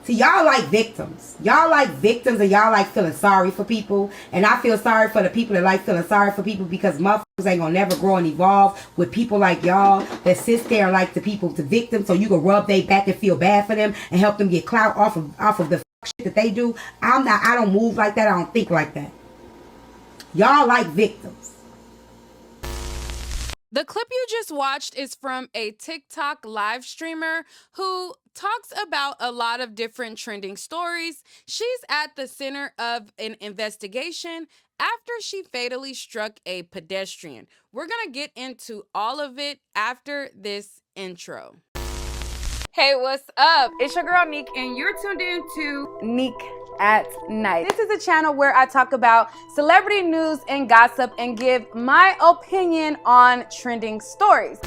See, y'all like victims. Y'all like victims, and y'all like feeling sorry for people. And I feel sorry for the people that like feeling sorry for people, because motherfuckers ain't gonna never grow and evolve with people like y'all that sits there and like the people, the victims, so you can rub their back and feel bad for them and help them get clout off of the shit that they do. I don't move like that. I don't think like that. Y'all like victims. The clip you just watched is from a TikTok live streamer who talks about a lot of different trending stories. She's at the center of an investigation after she fatally struck a pedestrian. We're going to get into all of it after this intro. Hey, what's up? It's your girl Nique, and you're tuned in to Nique at Night. This is a channel where I talk about celebrity news and gossip and give my opinion on trending stories.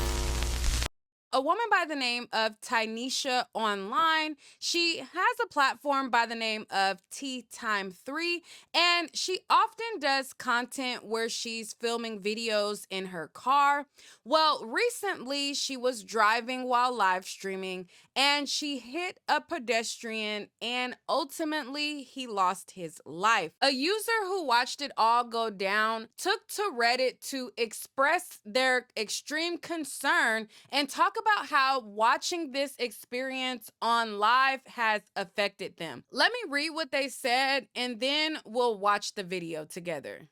A woman by the name of Tynesha Online, she has a platform by the name of Tea Time 3, and she often does content where she's filming videos in her car. Well, recently she was driving while live streaming and she hit a pedestrian, and ultimately he lost his life. A user who watched it all go down took to Reddit to express their extreme concern and talk about how watching this experience on live has affected them. Let me read what they said and then we'll watch the video together.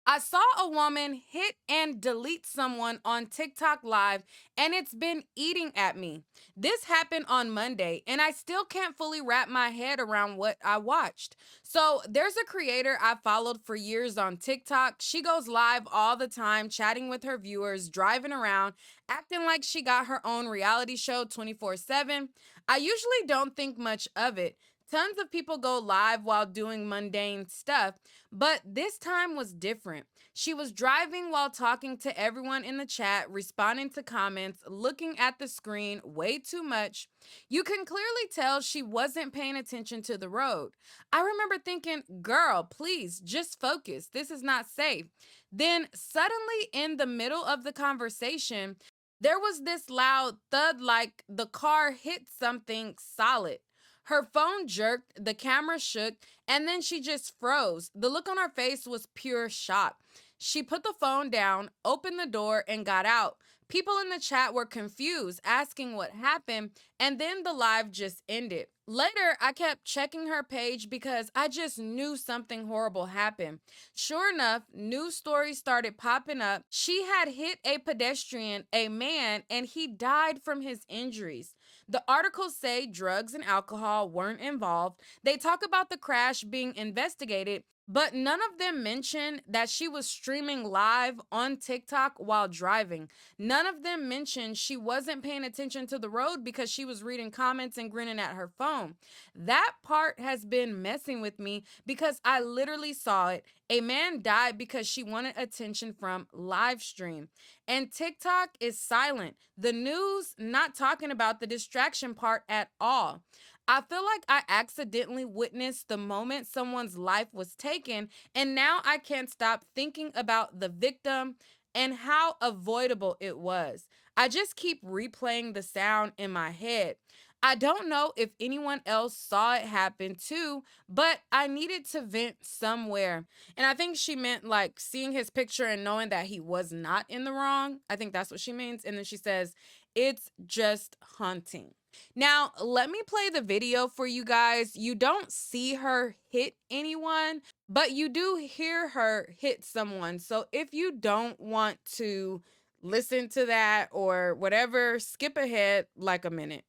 I saw a woman hit and delete someone on TikTok Live, and it's been eating at me. This happened on Monday, and I still can't fully wrap my head around what I watched. So there's a creator I followed for years on TikTok. She goes live all the time, chatting with her viewers, driving around, acting like she got her own reality show 24/7. I usually don't think much of it. Tons of people go live while doing mundane stuff, but this time was different. She was driving while talking to everyone in the chat, responding to comments, looking at the screen way too much. You can clearly tell she wasn't paying attention to the road. I remember thinking, girl, please just focus. This is not safe. Then suddenly in the middle of the conversation, there was this loud thud like the car hit something solid. Her phone jerked, the camera shook, and then she just froze. The look on her face was pure shock. She put the phone down, opened the door, and got out. People in the chat were confused, asking what happened, and then the live just ended. Later, I kept checking her page because I just knew something horrible happened. Sure enough, news stories started popping up. She had hit a pedestrian, a man, and he died from his injuries. The articles say drugs and alcohol weren't involved. They talk about the crash being investigated, but none of them mention that she was streaming live on TikTok while driving. None of them mention she wasn't paying attention to the road because she was reading comments and grinning at her phone. That part has been messing with me because I literally saw it. A man died because she wanted attention from live stream. And TikTok is silent. The news not talking about the distraction part at all. I feel like I accidentally witnessed the moment someone's life was taken, and now I can't stop thinking about the victim and how avoidable it was. I just keep replaying the sound in my head. I don't know if anyone else saw it happen too, but I needed to vent somewhere. And I think she meant like seeing his picture and knowing that he was not in the wrong. I think that's what she means. And then she says, it's just haunting. Now, let me play the video for you guys. You don't see her hit anyone, but you do hear her hit someone. So if you don't want to listen to that or whatever, skip ahead like a minute.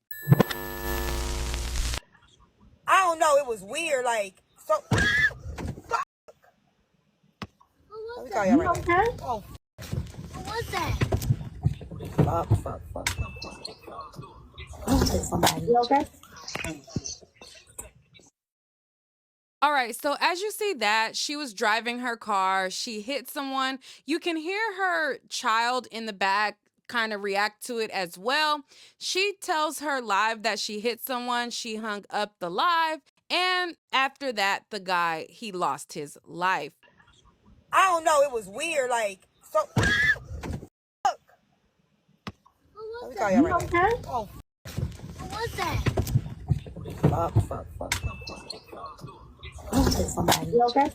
I don't know. It was weird. Like, so. Let me call you right now. Oh. What was that? Fuck. Somebody. You okay? All right, so as you see that, she was driving her car, she hit someone. You can hear her child in the back kind of react to it as well. She tells her live that she hit someone, she hung up the live, and after that, the guy, he lost his life. I don't know. It was weird. Like, so. Fuck. Let me call you right now. Okay. Oh. What was that? Fuck. You okay?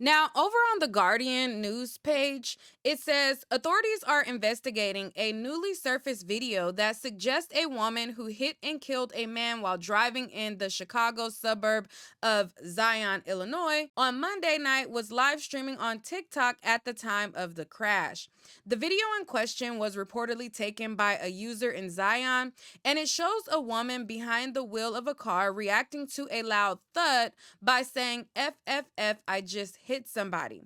Now, over on the Guardian news page, it says authorities are investigating a newly surfaced video that suggests a woman who hit and killed a man while driving in the Chicago suburb of Zion, Illinois, on Monday night was live streaming on TikTok at the time of the crash. The video in question was reportedly taken by a user in Zion, and it shows a woman behind the wheel of a car reacting to a loud thud by saying, "FFF, I just hit somebody."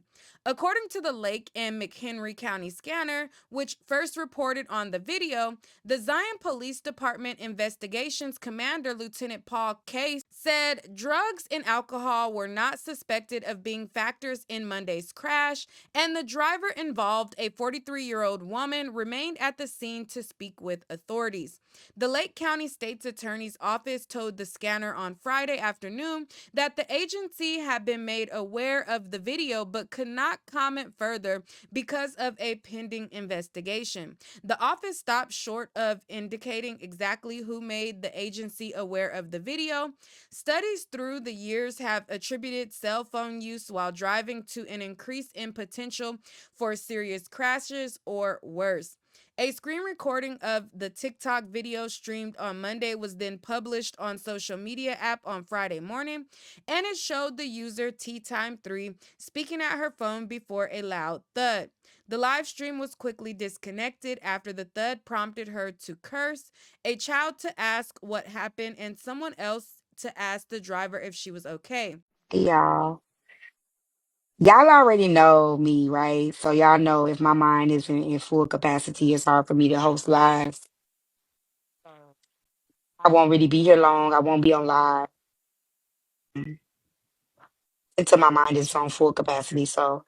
According to the Lake and McHenry County scanner, which first reported on the video, the Zion Police Department Investigations Commander Lieutenant Paul Case said drugs and alcohol were not suspected of being factors in Monday's crash, and the driver involved, a 43-year-old woman, remained at the scene to speak with authorities. The Lake County State's Attorney's Office told the scanner on Friday afternoon that the agency had been made aware of the video but could not comment further because of a pending investigation. The office stopped short of indicating exactly who made the agency aware of the video. Studies through the years have attributed cell phone use while driving to an increase in potential for serious crashes or worse. A screen recording of the TikTok video streamed on Monday was then published on social media app on Friday morning, and it showed the user Tea Time 3 speaking at her phone before a loud thud. The live stream was quickly disconnected after the thud prompted her to curse, a child to ask what happened, and someone else to ask the driver if she was okay. Y'all. Y'all already know me, right? So y'all know if my mind isn't in full capacity, it's hard for me to host lives. I won't really be here long. I won't be on live until my mind is on full capacity. So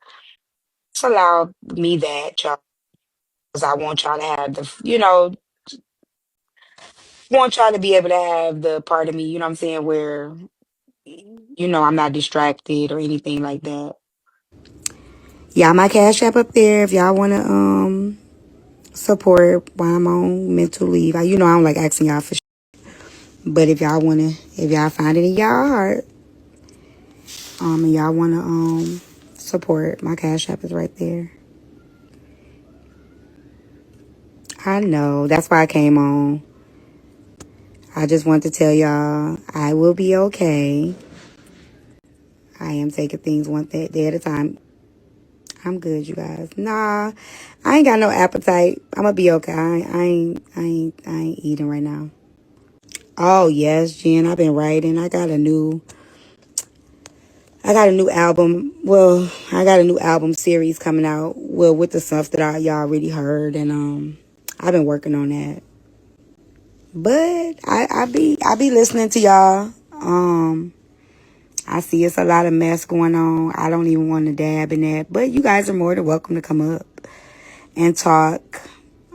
just allow me that, y'all, because I want y'all to have want y'all to be able to have the part of me, you know what I'm saying, where, I'm not distracted or anything like that. Yeah, my Cash App up there if y'all want to support while I'm on mental leave. I don't like asking y'all for but if y'all find it in y'all heart, and y'all wanna support, my Cash App is right there. I know. That's why I came on. I just want to tell y'all I will be okay. I am taking things one day at a time. I'm good, you guys. Nah, I ain't got no appetite. I'm gonna be okay. I ain't eating right now. Oh yes, Jen. I've been writing. I got a new album. Well, I got a new album series coming out. Well, with the stuff that y'all already heard, and I've been working on that. But I be listening to y'all. I see it's a lot of mess going on. I don't even want to dab in that, but you guys are more than welcome to come up and talk.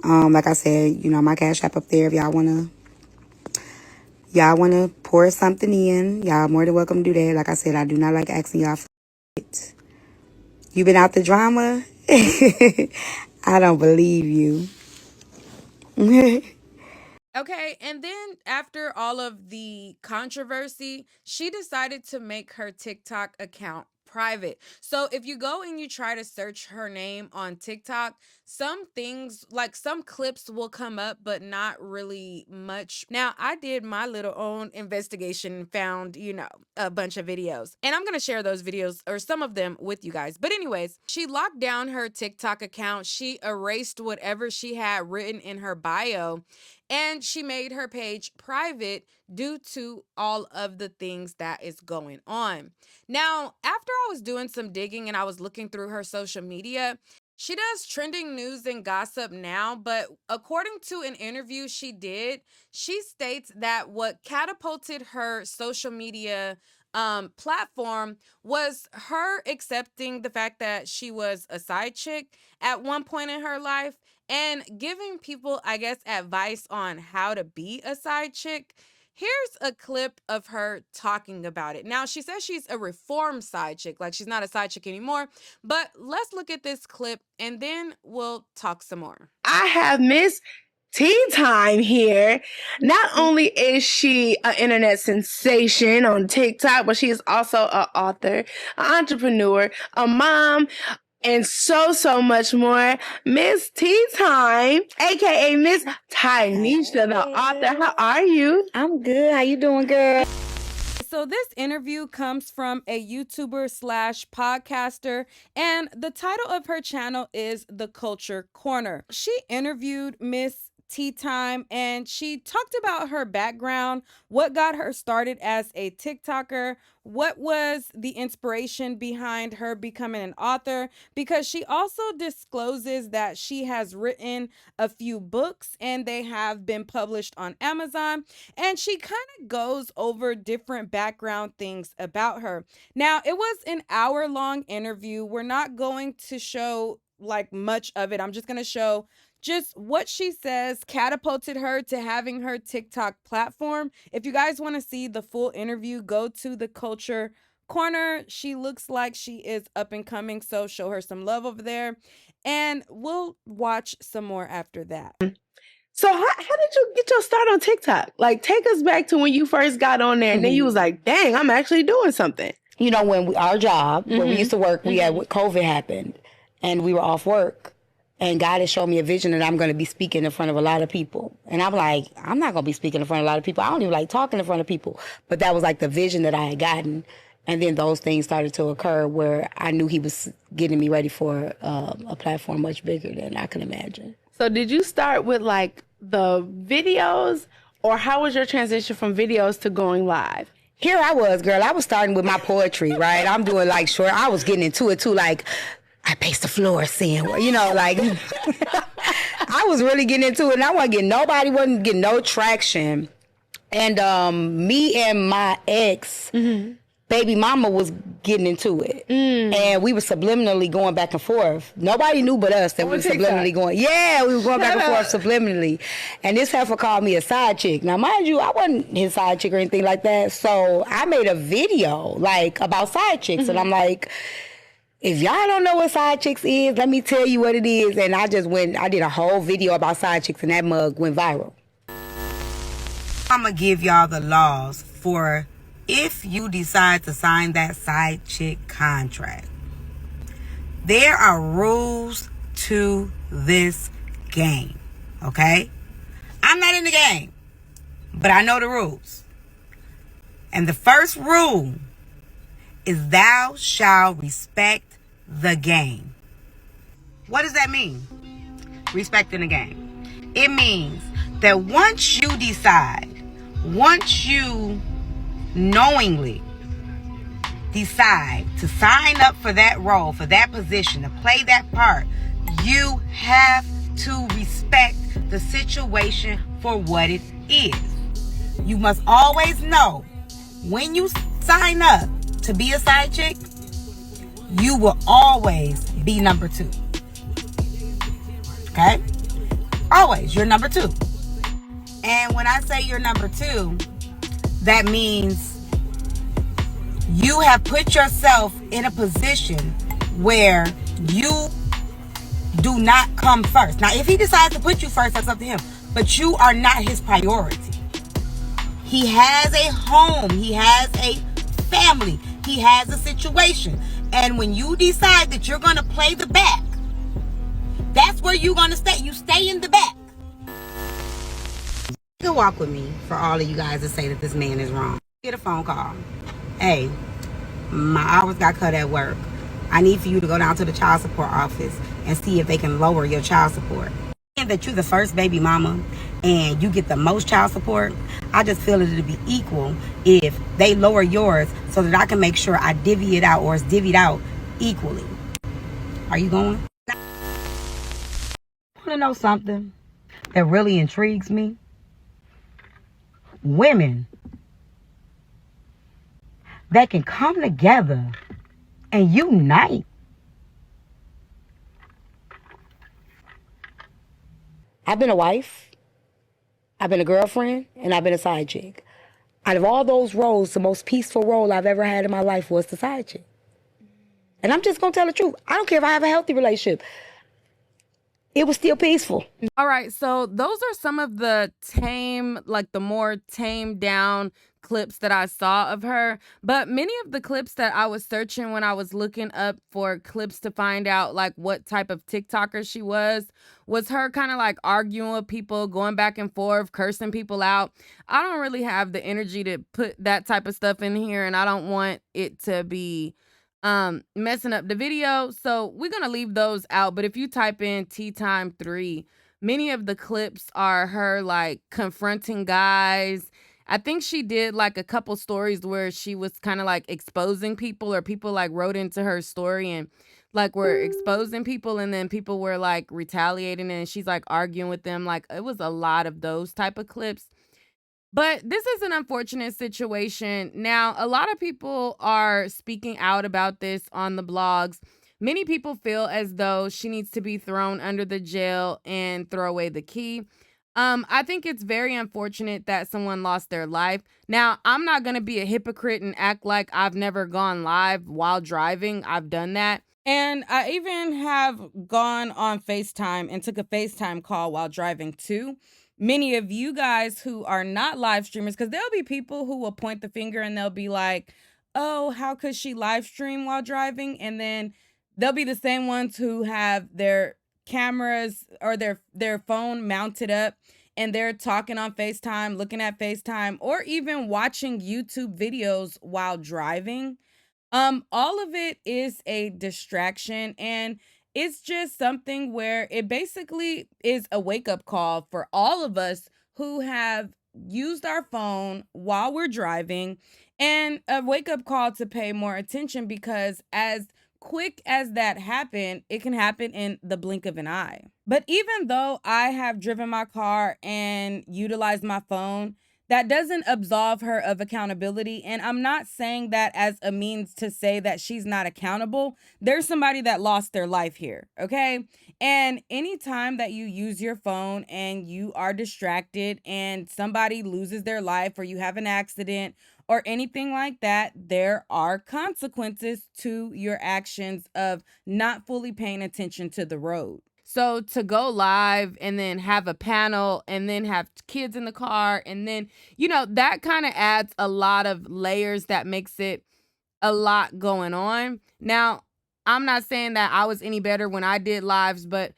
Like I said, my Cash App up there. If y'all wanna pour something in, y'all more than welcome to do that. Like I said, I do not like asking y'all for it. You been out the drama? I don't believe you. Okay, and then after all of the controversy, she decided to make her TikTok account private. So if you go and you try to search her name on TikTok, some things like some clips will come up, but not really much. Now, I did my little own investigation and found, a bunch of videos. And I'm going to share those videos or some of them with you guys. But anyways, she locked down her TikTok account. She erased whatever she had written in her bio, and she made her page private due to all of the things that is going on. Now, after I was doing some digging and I was looking through her social media, she does trending news and gossip now, but according to an interview she did, she states that what catapulted her social media platform was her accepting the fact that she was a side chick at one point in her life and giving people, I guess, advice on how to be a side chick. Here's a clip of her talking about it. Now, she says she's a reformed side chick, like she's not a side chick anymore. But let's look at this clip and then we'll talk some more. I have Miss Tea Time here. Not only is she an internet sensation on TikTok, but she is also an author, an entrepreneur, a mom, and so much more. Miss Tea Time, aka Miss Tynesha, the author. How are you? I'm good. How you doing, girl? So this interview comes from a YouTuber slash podcaster, and the title of her channel is The Culture Corner. She interviewed Miss Tea Time, and she talked about her background, what got her started as a TikToker, what was the inspiration behind her becoming an author, because she also discloses that she has written a few books and they have been published on Amazon, and she kind of goes over different background things about her. Now, it was an hour-long interview. We're not going to show like much of it. I'm just going to show just what she says catapulted her to having her TikTok platform. If you guys want to see the full interview, go to the Culture Corner. She looks like she is up and coming, so show her some love over there. And we'll watch some more after that. So how did you get your start on TikTok? Like, take us back to when you first got on there, and then you was like, dang, I'm actually doing something. You know, when our job, where we used to work, we had COVID happened, and we were off work. And God has shown me a vision that I'm going to be speaking in front of a lot of people. And I'm like, I'm not going to be speaking in front of a lot of people. I don't even like talking in front of people. But that was like the vision that I had gotten. And then those things started to occur where I knew he was getting me ready for a platform much bigger than I could imagine. So did you start with like the videos, or how was your transition from videos to going live? Here I was, girl. I was starting with my poetry, right? I'm doing like short. I was getting into it too, like, I paced the floor saying, well, you know, like, I was really getting into it, and I wasn't getting no traction. And me and my ex, baby mama, was getting into it. And we were subliminally going back and forth. Nobody knew but us that we were subliminally going. Yeah, we were going back and forth subliminally. And this heifer called me a side chick. Now, mind you, I wasn't his side chick or anything like that. So I made a video, like, about side chicks. And I'm like, if y'all don't know what side chicks is, let me tell you what it is. And I did a whole video about side chicks, and that mug went viral. I'm going to give y'all the laws for if you decide to sign that side chick contract. There are rules to this game, okay? I'm not in the game, but I know the rules. And the first rule is thou shalt respect the game. What does that mean? Respecting the game. It means that once you knowingly decide to sign up for that role, for that position, to play that part, you have to respect the situation for what it is. You must always know when you sign up to be a side chick, you will always be number two. Okay? Always, you're number two. And when I say you're number two, that means you have put yourself in a position where you do not come first. Now, if he decides to put you first, that's up to him. But you are not his priority. He has a home. He has a family. He has a situation. And when you decide that you're going to play the back, that's where you're going to stay. You stay in the back. You can walk with me for all of you guys to say that this man is wrong. Get a phone call. Hey, my hours got cut at work. I need for you to go down to the child support office and see if they can lower your child support. And that you're the first baby mama and you get the most child support, I just feel it to be equal if they lower yours so that I can make sure I divvy it out, or it's divvied out equally. Are you going? Want to know something that really intrigues me? Women that can come together and unite. I've been a wife, I've been a girlfriend, and I've been a side chick. Out of all those roles, the most peaceful role I've ever had in my life was the side chick. And I'm just going to tell the truth. I don't care if I have a healthy relationship. it was still peaceful. All right, so those are some of the the more tamed down clips that I saw of her. But many of the clips that I was searching when I was looking up for clips to find out like what type of TikToker she was her kind of like arguing with people, going back and forth, cursing people out. I don't really have the energy to put that type of stuff in here, and I don't want it to be messing up the video. So we're gonna leave those out. But if you type in Tea Time 3, many of the clips are her like confronting guys. I think she did like a couple stories where she was kind of like exposing people, or people like wrote into her story and like were exposing people, and then people were like retaliating, and she's like arguing with them. Like it was a lot of those type of clips. But this is an unfortunate situation. Now, a lot of people are speaking out about this on the blogs. Many people feel as though she needs to be thrown under the jail and throw away the key. I think it's very unfortunate that someone lost their life. Now, I'm not going to be a hypocrite and act like I've never gone live while driving. I've done that. And I even have gone on FaceTime and took a FaceTime call while driving too. Many of you guys who are not live streamers, because there'll be people who will point the finger and they'll be like, oh, how could she live stream while driving? And then they'll be the same ones who have their cameras or their phone mounted up and they're talking on FaceTime, looking at FaceTime, or even watching YouTube videos while driving. All of it is a distraction, and it's just something where it basically is a wake-up call for all of us who have used our phone while we're driving, and a wake-up call to pay more attention, because as quick as that happened, it can happen in the blink of an eye. But even though I have driven my car and utilized my phone, that doesn't absolve her of accountability. And I'm not saying that as a means to say that she's not accountable. There's somebody that lost their life here, okay? And anytime that you use your phone and you are distracted and somebody loses their life, or you have an accident or anything like that, there are consequences to your actions of not fully paying attention to the road. So to go live and then have a panel and then have kids in the car, and then, that kind of adds a lot of layers that makes it a lot going on. Now, I'm not saying that I was any better when I did lives, but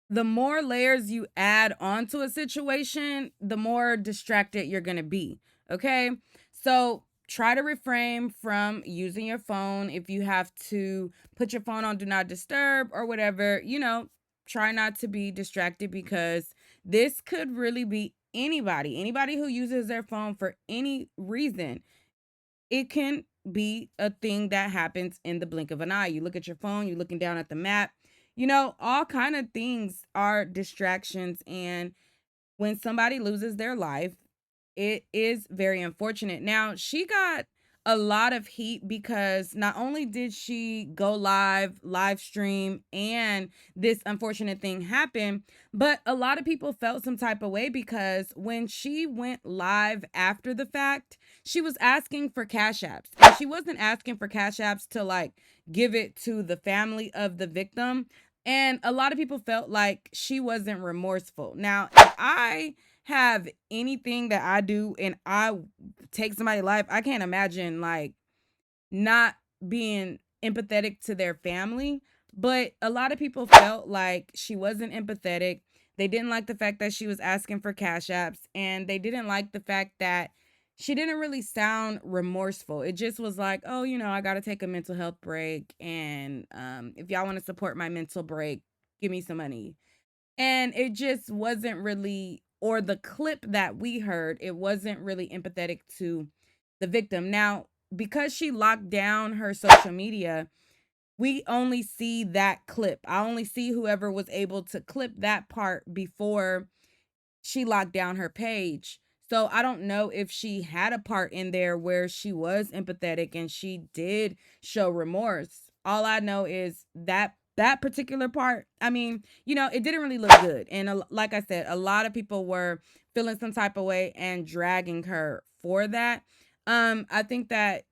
the more layers you add onto a situation, the more distracted you're going to be. Okay. So try to refrain from using your phone. If you have to put your phone on do not disturb or whatever, try not to be distracted, because this could really be anybody who uses their phone for any reason. It can be a thing that happens in the blink of an eye. You look at your phone, you're looking down at the map, all kind of things are distractions. And when somebody loses their life, it is very unfortunate. Now, she got a lot of heat because not only did she go live stream, and this unfortunate thing happened, but a lot of people felt some type of way because when she went live after the fact, she was asking for cash apps. And she wasn't asking for cash apps to like give it to the family of the victim. And a lot of people felt like she wasn't remorseful. Now, if I have anything that I do and I take somebody's life, I can't imagine like not being empathetic to their family. But a lot of people felt like she wasn't empathetic. They didn't like the fact that she was asking for cash apps, and they didn't like the fact that she didn't really sound remorseful. It just was like, oh, I got to take a mental health break. And if y'all want to support my mental break, give me some money. And it just wasn't really, or the clip that we heard, it wasn't really empathetic to the victim. Now, because she locked down her social media, we only see that clip. I only see whoever was able to clip that part before she locked down her page. So I don't know if she had a part in there where she was empathetic and she did show remorse. All I know is that particular part, I mean, it didn't really look good. And like I said, a lot of people were feeling some type of way and dragging her for that. I think that,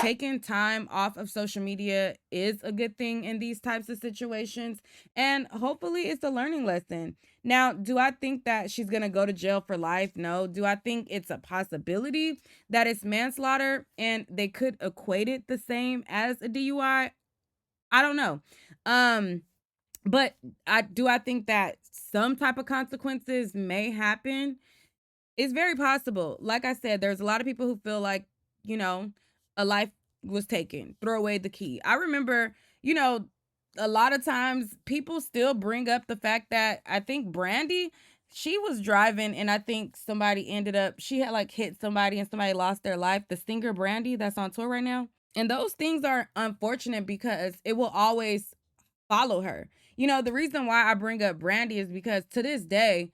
taking time off of social media is a good thing in these types of situations, and hopefully it's a learning lesson. Now, do I think that she's gonna go to jail for life? No. Do I think it's a possibility that it's manslaughter and they could equate it the same as a DUI? I don't know. um but I think that some type of consequences may happen. It's very possible. Like I said, there's a lot of people who feel like, you know, a life was taken. Throw away the key. I remember, a lot of times people still bring up the fact that I think Brandy, she was driving and I think somebody she had like hit somebody and somebody lost their life. The singer Brandy that's on tour right now. And those things are unfortunate because it will always follow her. The reason why I bring up Brandy is because to this day,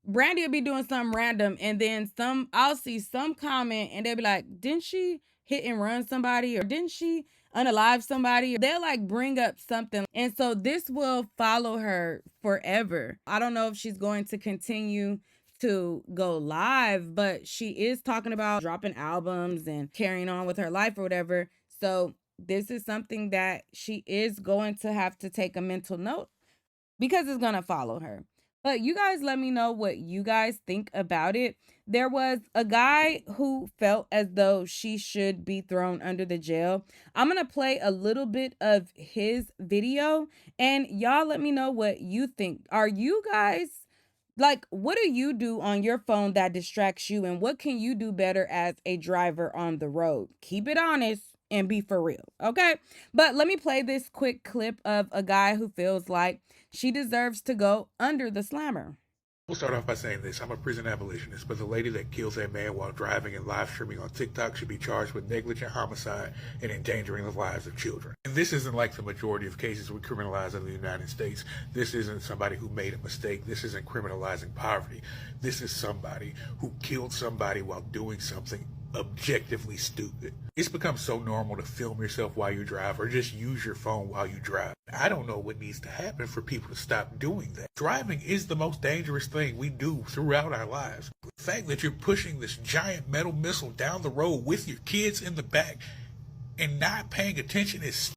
Brandy will be doing something random and then I'll see some comment and they'll be like, didn't she hit and run somebody, or didn't she unalive somebody? They'll like bring up something. And so this will follow her forever. I don't know if she's going to continue to go live, but she is talking about dropping albums and carrying on with her life or whatever. So this is something that she is going to have to take a mental note because it's going to follow her. But you guys let me know what you guys think about it. There was a guy who felt as though she should be thrown under the jail. I'm going to play a little bit of his video and y'all let me know what you think. Are you guys like, what do you do on your phone that distracts you, and what can you do better as a driver on the road? Keep it honest and be for real, okay? But let me play this quick clip of a guy who feels like she deserves to go under the slammer. We'll start off by saying this. I'm a prison abolitionist, but the lady that kills a man while driving and live streaming on TikTok should be charged with negligent homicide and endangering the lives of children. And this isn't like the majority of cases we criminalize in the United States. This isn't somebody who made a mistake. This isn't criminalizing poverty. This is somebody who killed somebody while doing something objectively stupid. It's become so normal to film yourself while you drive or just use your phone while you drive. I don't know what needs to happen for people to stop doing that. Driving is the most dangerous thing we do throughout our lives. The fact that you're pushing this giant metal missile down the road with your kids in the back and not paying attention is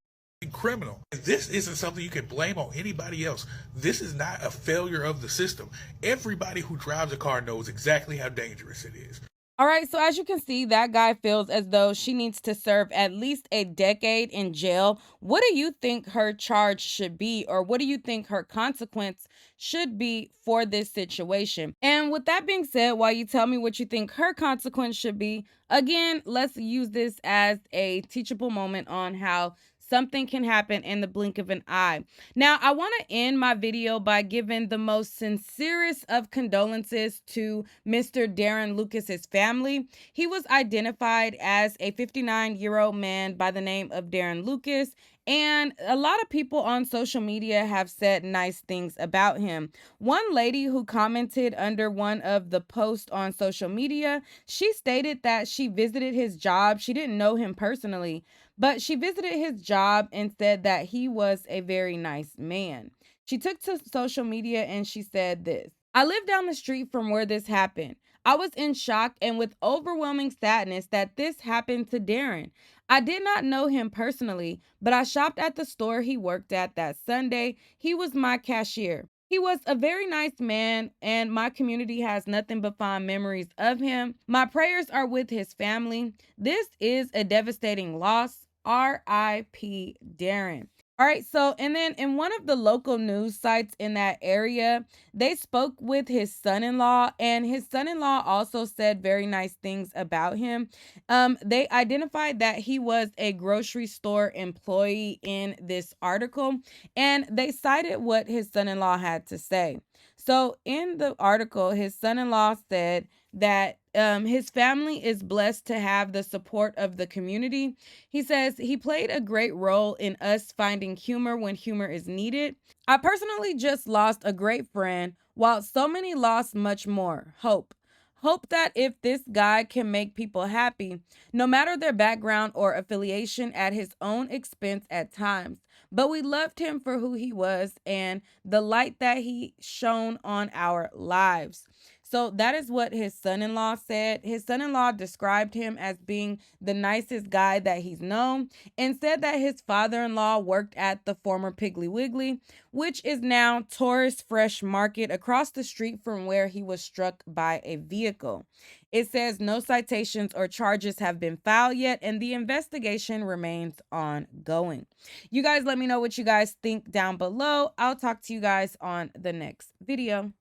criminal. This isn't something you can blame on anybody else. This is not a failure of the system. Everybody who drives a car knows exactly how dangerous it is. All right, so as you can see, that guy feels as though she needs to serve at least a decade in jail. What do you think her charge should be, or what do you think her consequence should be for this situation? And with that being said, while you tell me what you think her consequence should be, again, let's use this as a teachable moment on how something can happen in the blink of an eye. Now, I want to end my video by giving the most sincerest of condolences to Mr. Darren Lucas's family. He was identified as a 59-year-old man by the name of Darren Lucas, and a lot of people on social media have said nice things about him. One lady who commented under one of the posts on social media, she stated that she visited his job. She didn't know him personally, but she visited his job and said that he was a very nice man. She took to social media and she said this: I live down the street from where this happened. I was in shock and with overwhelming sadness that this happened to Darren. I did not know him personally, but I shopped at the store he worked at that Sunday. He was my cashier. He was a very nice man, and my community has nothing but fond memories of him. My prayers are with his family. This is a devastating loss. R.I.P. Darren. All right, so and then in one of the local news sites in that area, they spoke with his son-in-law, and his son-in-law also said very nice things about him. They identified that he was a grocery store employee in this article, and they cited what his son-in-law had to say. So in the article, his son-in-law said that his family is blessed to have the support of the community. He says he played a great role in us finding humor when humor is needed. I personally just lost a great friend, while so many lost much more. Hope. Hope that if this guy can make people happy, no matter their background or affiliation, at his own expense at times. But we loved him for who he was and the light that he shone on our lives. So that is what his son-in-law said. His son-in-law described him as being the nicest guy that he's known and said that his father-in-law worked at the former Piggly Wiggly, which is now Taurus Fresh Market across the street from where he was struck by a vehicle. It says no citations or charges have been filed yet, and the investigation remains ongoing. You guys let me know what you guys think down below. I'll talk to you guys on the next video.